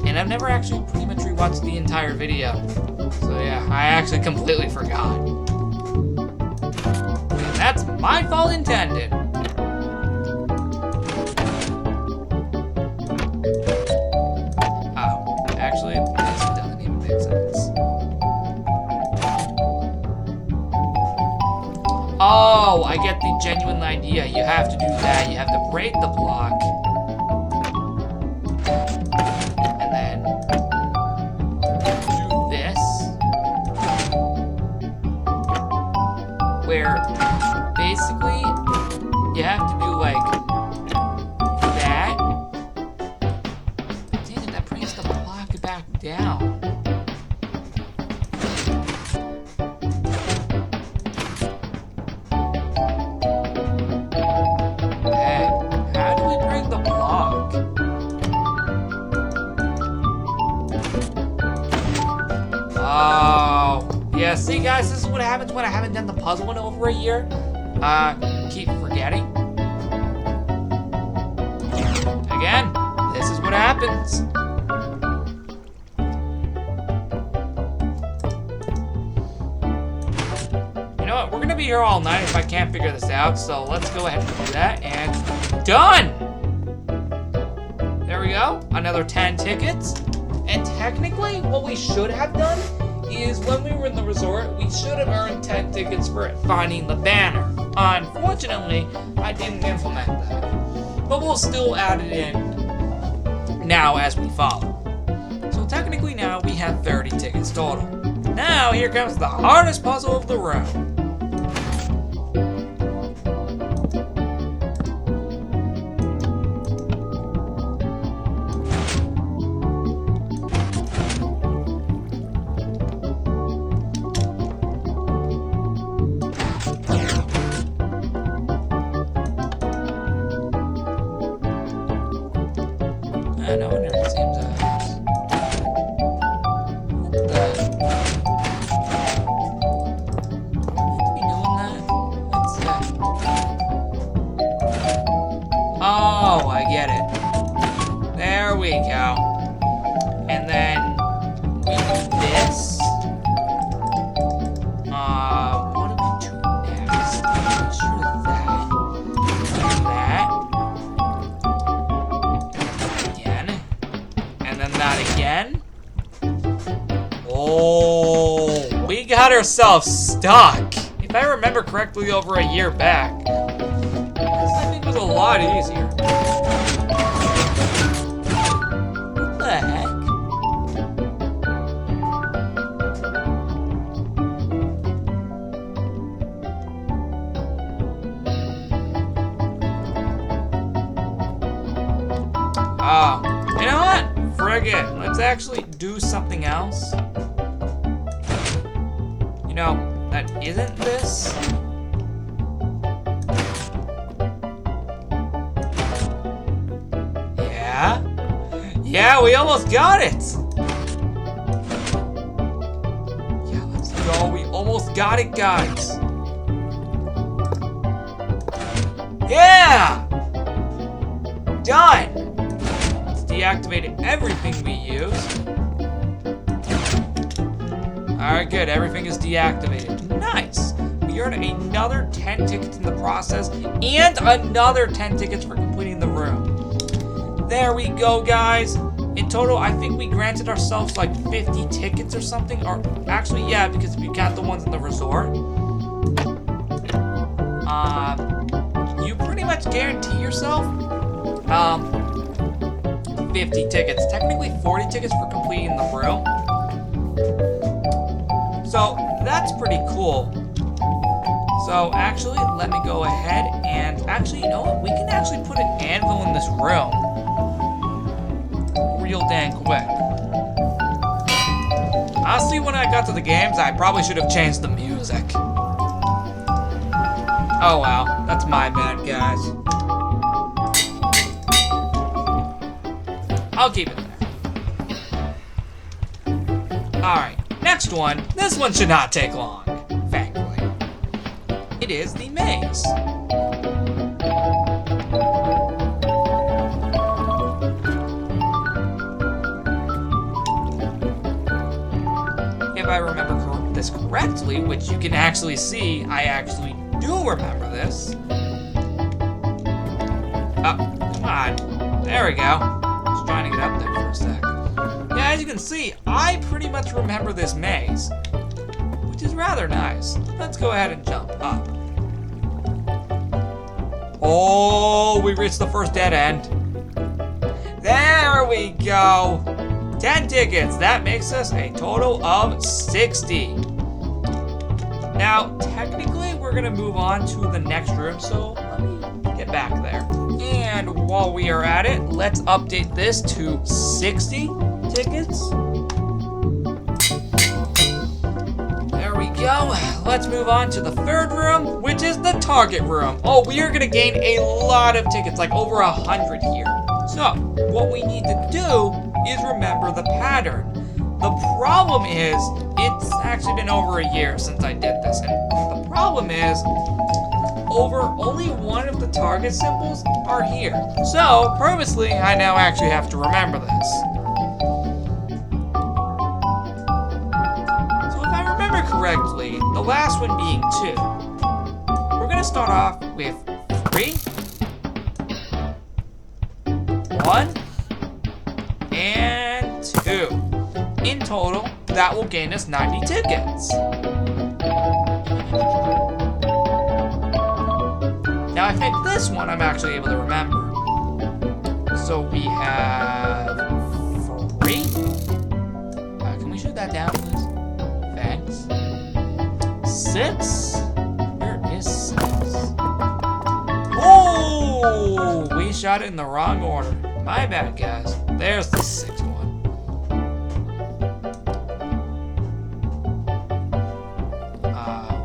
And I've never actually pretty much rewatched the entire video. So yeah, I actually completely forgot. And that's my fault intended. Oh, actually, this doesn't even make sense. Oh, I get the genuine idea. You have to do that. You have to break the block. And then do this. Where basically you have to do like that. Dang it, that brings the block back down. Hey, how do we bring the block? Oh, yeah, see guys, this is what happens when I haven't done the puzzle in over a year. Keep forgetting. Again, this is what happens. You know what, we're gonna be here all night if I can't figure this out, so let's go ahead and do that, and done! There we go, another 10 tickets. And technically, what we should have done is when we were in the resort, we should have earned 10 tickets for finding the banner. Unfortunately, I didn't implement that. But we'll still add it in now as we follow. So technically now we have 30 tickets total. Now here comes the hardest puzzle of the room. I know it seems obvious. What the? Should be doing that? What's that? Oh, I get it. There we go. And then we do this. What do we do next? Make sure that. That. That again. Oh, we got ourselves stuck. If I remember correctly, over a year back, this I think was a lot easier. What the heck? good. Let's actually do something else. You know, that isn't this. Yeah? Yeah, we almost got it! Yeah, let's go. We almost got it, guys. Yeah! Done! Let's deactivate everything we used. Alright, good. Everything is deactivated. Nice! We earned another 10 tickets in the process and another 10 tickets for completing the room. There we go, guys. In total, I think we granted ourselves like 50 tickets or something. Or actually, yeah, because we got the ones in the resort. You pretty much guarantee yourself 50 tickets. Technically 40 tickets for completing the room. So that's pretty cool. So actually, let me go ahead and actually, you know what? We can actually put an anvil in this room real dang quick. Honestly, when I got to the games, I probably should have changed the music. Oh wow, that's my bad, guys. I'll keep it there. Alright, next one. This one should not take long, thankfully. It is the maze. If I remember this correctly, which you can actually see, I actually do remember this. Oh, come on. There we go. Just trying to get up there for a sec. Yeah, as you can see, I pretty much remember this maze, which is rather nice. Let's go ahead and jump up. Oh, we reached the first dead end. There we go. 10 tickets. That makes us a total of 60. Now, technically, we're going to move on to the next room, so let me get back there. And while we are at it, let's update this to 60 tickets. There we go. Let's move on to the third room, which is the target room. Oh, we are going to gain a lot of tickets, like over 100 here. So, what we need to do is remember the pattern. The problem is, it's actually been over a year since I did this, and the problem is, only one of the target symbols are here. So, purposely, I now actually have to remember this. So if I remember correctly, the last one being 2, we're gonna start off with 3, 1, and 2. In total, that will gain us 90 tickets. Now I think this one I'm actually able to remember. So we have 3. Can we shoot that down, please? Thanks. 6. Where is 6? Oh, we shot it in the wrong order. My bad, guys. There's the 6th one.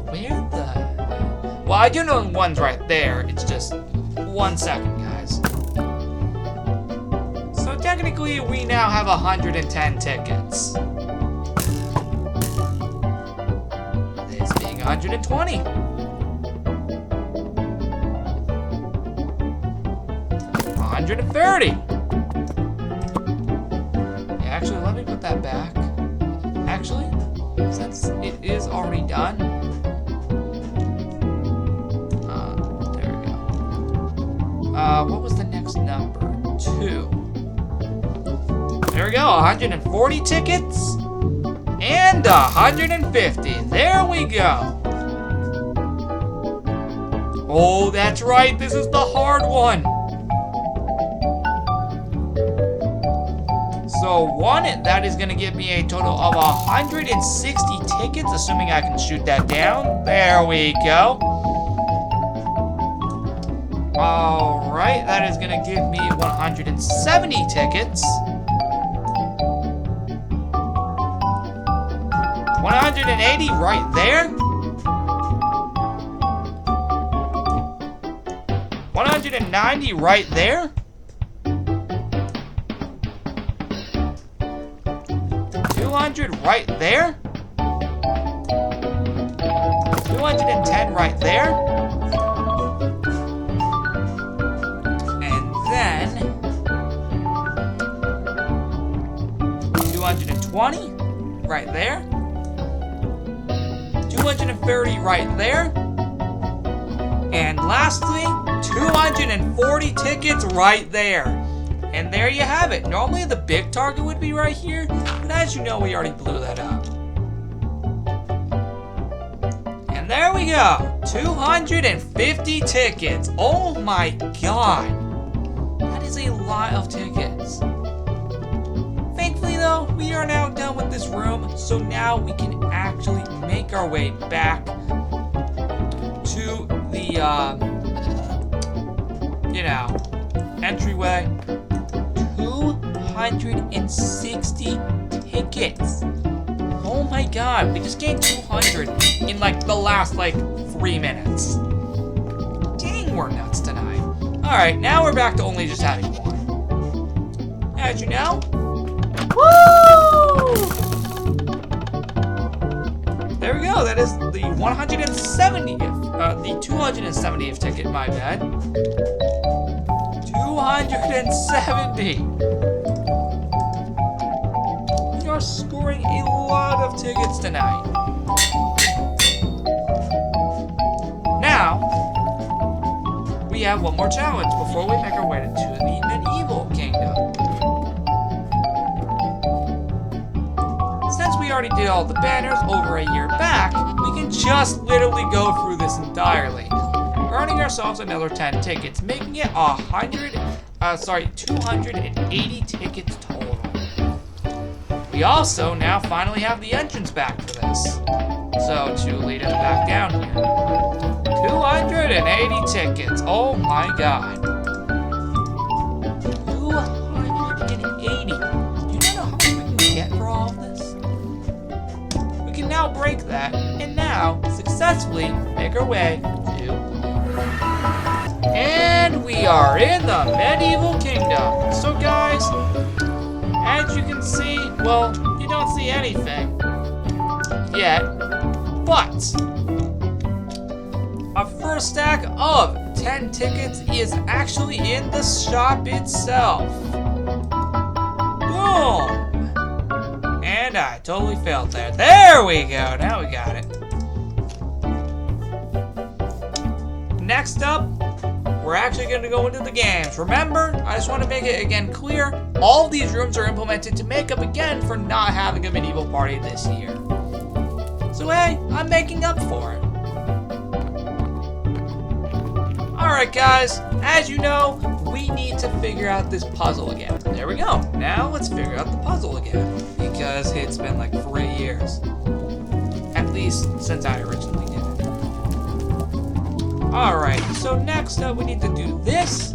Where the... Well, I do know one's right there. It's just 1 second, guys. So technically, we now have 110 tickets. This being 120. 130. Yeah, actually, let me put that back. Actually, since it is already done. There we go. What was the next number? 2. There we go, 140 tickets. And 150. There we go. Oh, that's right. This is the hard one. So that is going to give me a total of 160 tickets, assuming I can shoot that down. There we go. All right, that is going to give me 170 tickets. 180 right there. 190 right there. 200 right there. 210 right there. And then 220 right there. 230 right there. And lastly, 240 tickets right there. And there you have it. Normally the big target would be right here, but as you know, we already blew that up. And there we go. 250 tickets. Oh my god. That is a lot of tickets. Thankfully though, we are now done with this room, so now we can actually make our way back to the, entryway. 260 tickets. Oh my god, we just gained 200 in like the last 3 minutes. Dang, we're nuts tonight. Alright, now we're back to only just having one. As you know, woo! There we go, that is the 170th, the 270th ticket, my bad. 270. We are scoring a lot of tickets tonight. Now, we have one more challenge before we make our way to the medieval kingdom. Since we already did all the banners over a year back, we can just literally go through this entirely, earning ourselves another 10 tickets, making it 280 tickets total. We also now finally have the entrance back for this. So to lead us back down here, 280 tickets. Oh my god. 280. Do you know how much we can get for all of this? We can now break that and now successfully make our way to... And we are in the medieval kingdom. So guys, as you can see, well, you don't see anything yet, but our first stack of 10 tickets is actually in the shop itself. Boom! And I totally failed there. There we go, now we got it. Next up, we're actually going to go into the games. Remember, I just want to make it again clear, all of these rooms are implemented to make up again for not having a medieval party this year. So hey, I'm making up for it. Alright guys, as you know, we need to figure out this puzzle again. There we go. Now let's figure out the puzzle again, because it's been 3 years. At least since I originally did it. Alright, so next up we need to do this,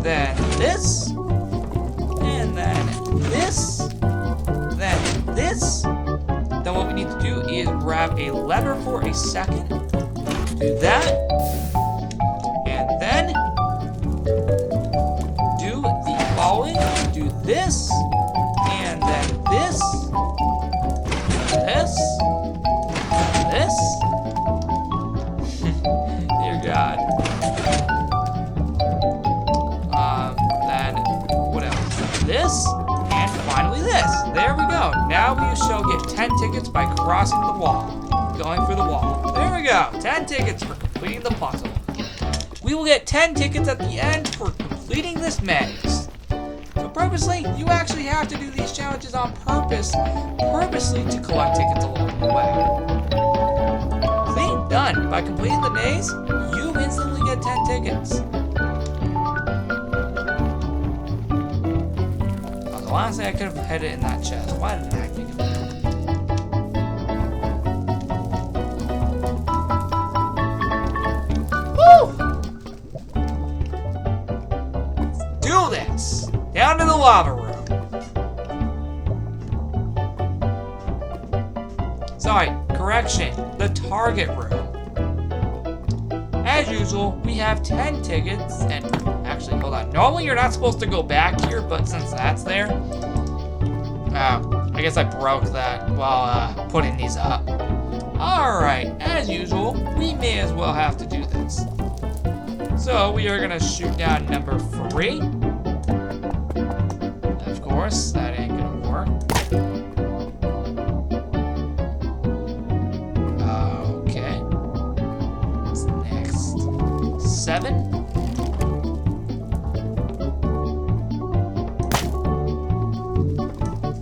then this, and then this, then this. Then what we need to do is grab a lever for a second, do that, and then do the following, do this, and then this, this, this. Dear God. Then what else? This, and finally this. There we go. Now we shall get 10 tickets by crossing the wall, going through the wall. There we go. 10 tickets for completing the puzzle. We will get 10 tickets at the end for completing this maze. So purposely, you actually have to do these challenges on purposely to collect tickets along the way. See? Done. By completing the maze, you instantly get 10 tickets. Honestly, I could have hid it in that chest. Why didn't I think of that? Woo! Let's do this! Down to the lava room. Sorry, correction. The target room. As usual, we have 10 tickets, and actually, hold on. Normally, you're not supposed to go back here, but since that's there, I guess I broke that while putting these up. Alright, as usual, we may as well have to do this. So, we are gonna shoot down number 3. Of course, that ain't gonna work. Okay. What's next? 7?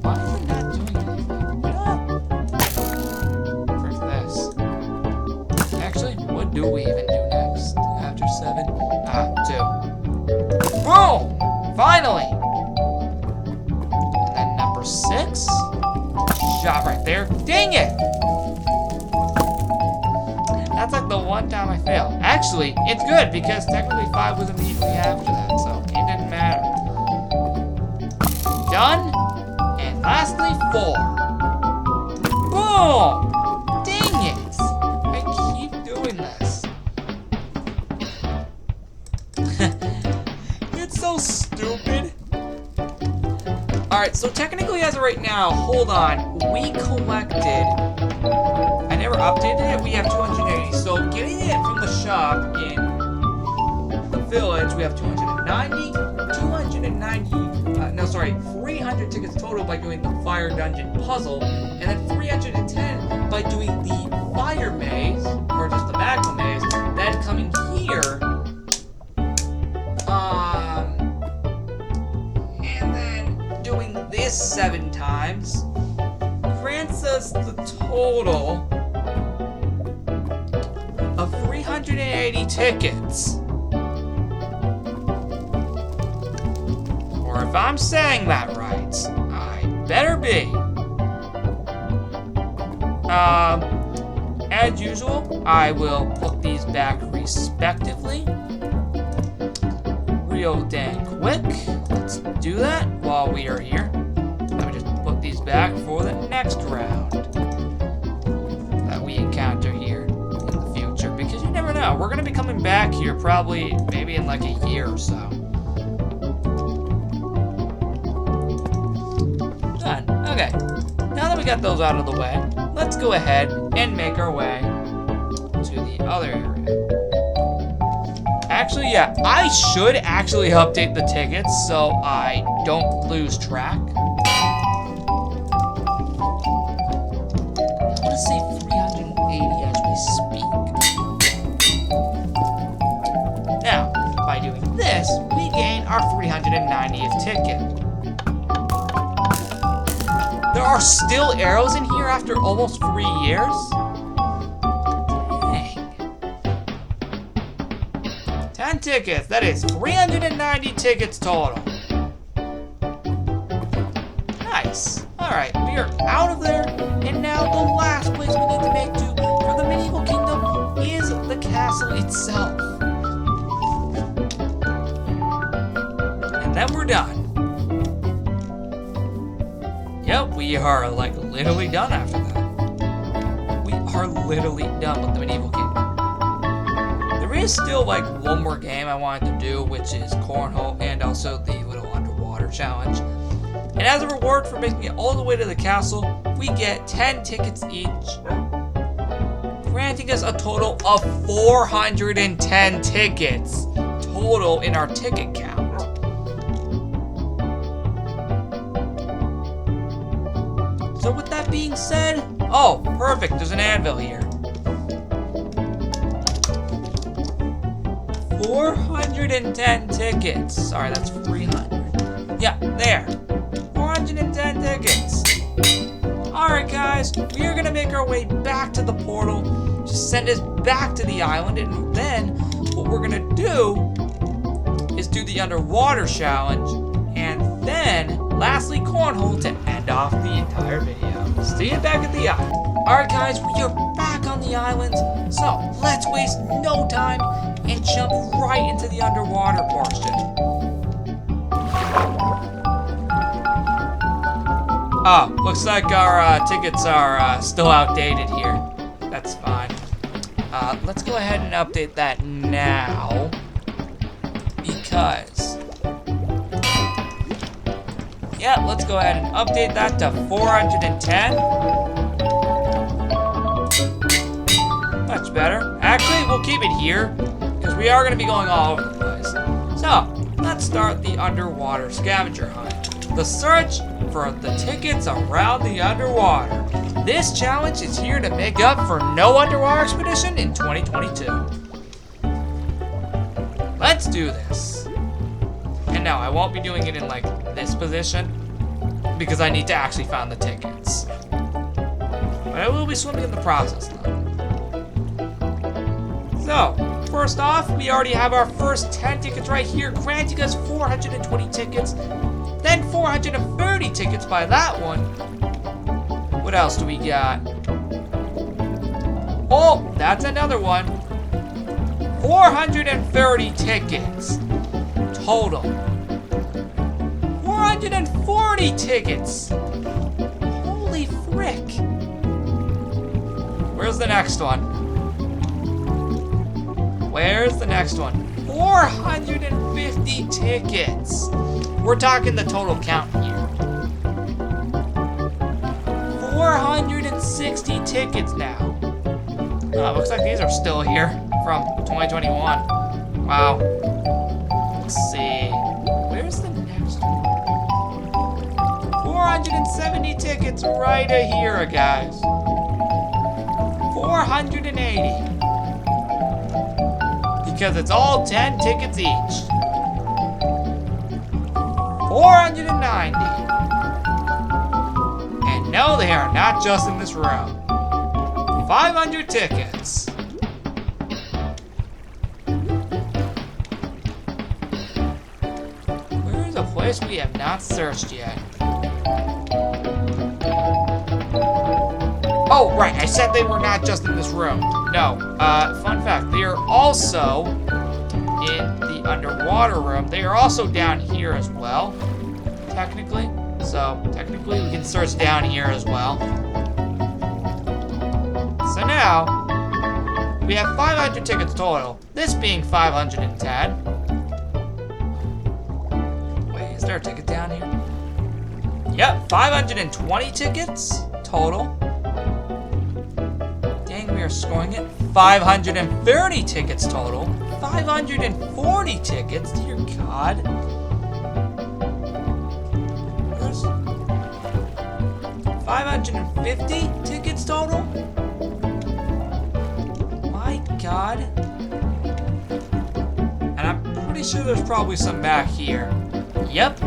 Why is it not doing anything? Frick this. Actually, what do we even do next after 7? 2. Boom! Finally! And then number 6. Shot right there. Dang it! That's like the one time I failed. Actually, it's good because technically 5 was immediately after that, so it didn't matter. Done. And lastly, 4. Boom! Dang it! I keep doing this. It's so stupid. Alright, so technically as of right now, hold on. We collected... I never updated it. We have 280. So getting it from the shop in the village, we have 300 tickets total by doing the fire dungeon puzzle, and then 310 by doing the fire maze, or just the magma maze, then coming here, and then doing this 7 times, grants us the total of 380 tickets. Or if I'm saying that right, I better be. As usual, I will put these back respectively. Real dang quick. Let's do that while we are here. Let me just put these back for the next round that we encounter here in the future. Because you never know. We're going to be coming back here probably maybe in like a year or so. Done. Okay. Now that we got those out of the way, let's go ahead and make our way to the other area. Actually, yeah, I should actually update the tickets so I don't lose track. I want to say 380 as we speak. Now, by doing this, we gain our 390th ticket. There are still arrows in here after almost 3 years? Dang. 10 tickets. That is 390 tickets total. Nice. Alright, we are out of there. And now the last place we need to make to for the medieval kingdom is the castle itself. And then we're done. Yep, we are like literally done after that. We are literally done with the medieval kingdom. There is still like one more game I wanted to do, which is cornhole and also the little underwater challenge. And as a reward for making it all the way to the castle, we get 10 tickets each, granting us a total of 410 tickets total in our ticket count. So with that being said, oh, perfect, there's an anvil here. 410 tickets. Sorry, that's 300. Yeah, there. 410 tickets. Alright guys, we are gonna make our way back to the portal. Just send us back to the island, and then what we're gonna do is do the underwater challenge, and then lastly cornhole to end off the entire video. See you back at the island. Alright guys, we are back on the island, so let's waste no time and jump right into the underwater portion. Oh, looks like our tickets are still outdated here. That's fine. Let's go ahead and update that now. Because... yeah, let's go ahead and update that to 410. Much better. Actually, we'll keep it here, because we are going to be going all over the place. So, let's start the underwater scavenger hunt. The search for the tickets around the underwater. This challenge is here to make up for no underwater expedition in 2022. Let's do this. And no, I won't be doing it in like this position because I need to actually find the tickets. But I will be swimming in the process though. So, first off, we already have our first 10 tickets right here, granting us 420 tickets. Then 430 tickets by that one. What else do we got? Oh, that's another one. 430 tickets. Total. 440 tickets. Holy frick. Where's the next one? Where's the next one? 450 tickets. We're talking the total count here. 460 tickets now. Looks like these are still here from 2021. Wow. Let's see. Where's the next one? 470 tickets right here, guys. 480. Because it's all 10 tickets each. 490. And no, they are not just in this room. 500 tickets. Where is a place we have not searched yet? Oh, right, I said they were not just in this room. No, fun fact, they are also in the underwater room. They are also down here as well, technically. So, technically we can search down here as well. So now, we have 500 tickets total, this being 510. Wait, is there a ticket down here? Yep, 520 tickets total. Dang, we are scoring it. 530 tickets total. 540 tickets, dear God. There's 550 tickets total? My God. And I'm pretty sure there's probably some back here. Yep.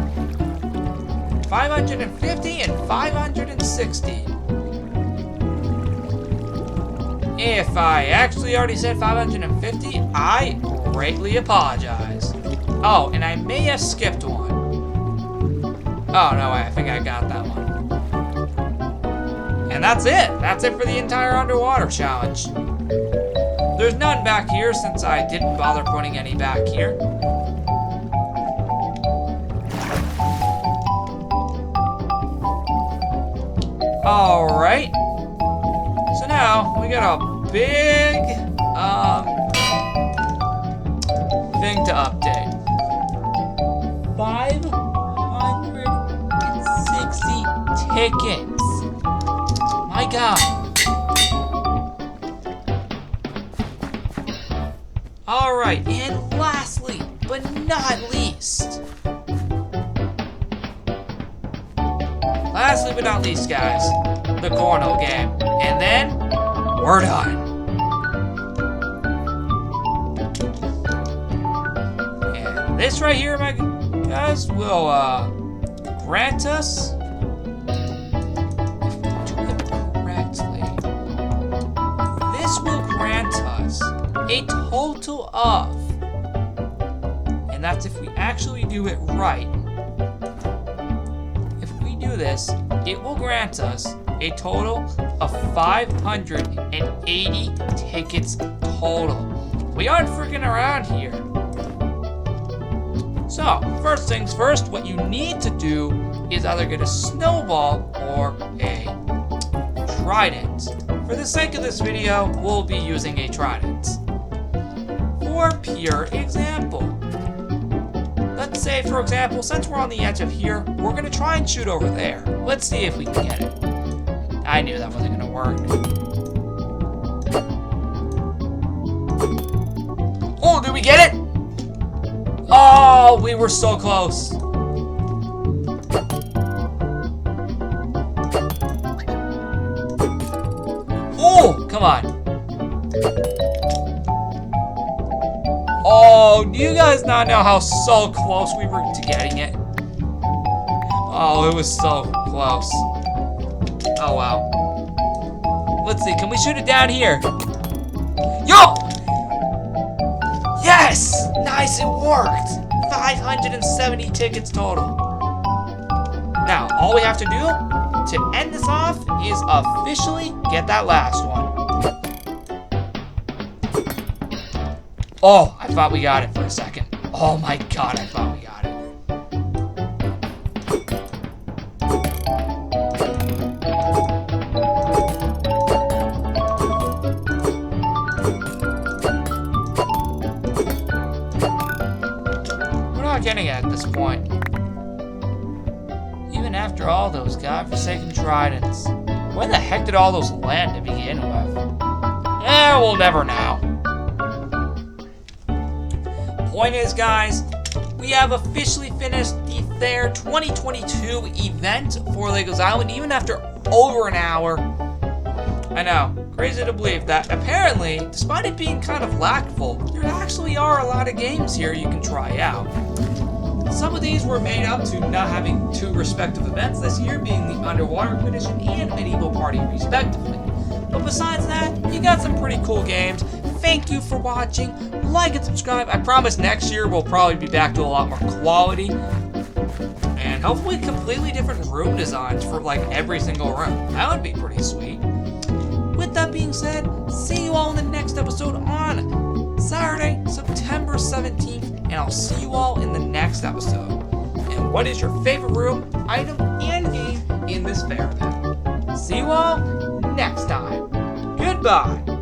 550 and 560. If I actually already said 550, I greatly apologize. Oh, and I may have skipped one. Oh, no, I think I got that one. And that's it. That's it for the entire underwater challenge. There's none back here since I didn't bother putting any back here. Alright. So now, we got a big, thing to update. 560 tickets. My God. Alright, and lastly, but not least. Lastly but not least, guys, the cornhole game. And then, we're done. And this right here, my guys, will grant us, if we do it correctly, this will grant us a total of, and that's if we actually do it right. If we do this, it will grant us a total of 580 tickets total. We aren't freaking around here. So, first things first, what you need to do is either get a snowball or a trident. For the sake of this video, we'll be using a trident. For pure example, let's say, for example, since we're on the edge of here, we're going to try and shoot over there. Let's see if we can get it. I knew that wasn't going to work. Oh, did we get it? Oh, we were so close. Oh, come on. Oh, do you guys not know how so close we were to getting it? Oh, it was so close. Oh, wow. Let's see, can we shoot it down here? Yo! Yes! Nice, it worked! 570 tickets total. Now, all we have to do to end this off is officially get that last one. Oh, I thought we got it for a second. Oh my god, I thought we got it. We're not getting it at this point. Even after all those godforsaken tridents. Where the heck did all those land to begin with? We'll never know. Point is, guys, we have officially finished the Fair 2022 event for Legos Island, even after over an hour. I know, crazy to believe that apparently, despite it being kind of lackful, there actually are a lot of games here you can try out. Some of these were made up to not having two respective events this year, being the Underwater Expedition and Medieval Party respectively. But besides that, you got some pretty cool games. Thank you for watching. Like and subscribe. I promise next year we'll probably be back to a lot more quality. And hopefully completely different room designs for like every single room. That would be pretty sweet. With that being said, see you all in the next episode on Saturday, September 17th. And I'll see you all in the next episode. And what is your favorite room, item, and game in this fair event? See you all next time. Goodbye.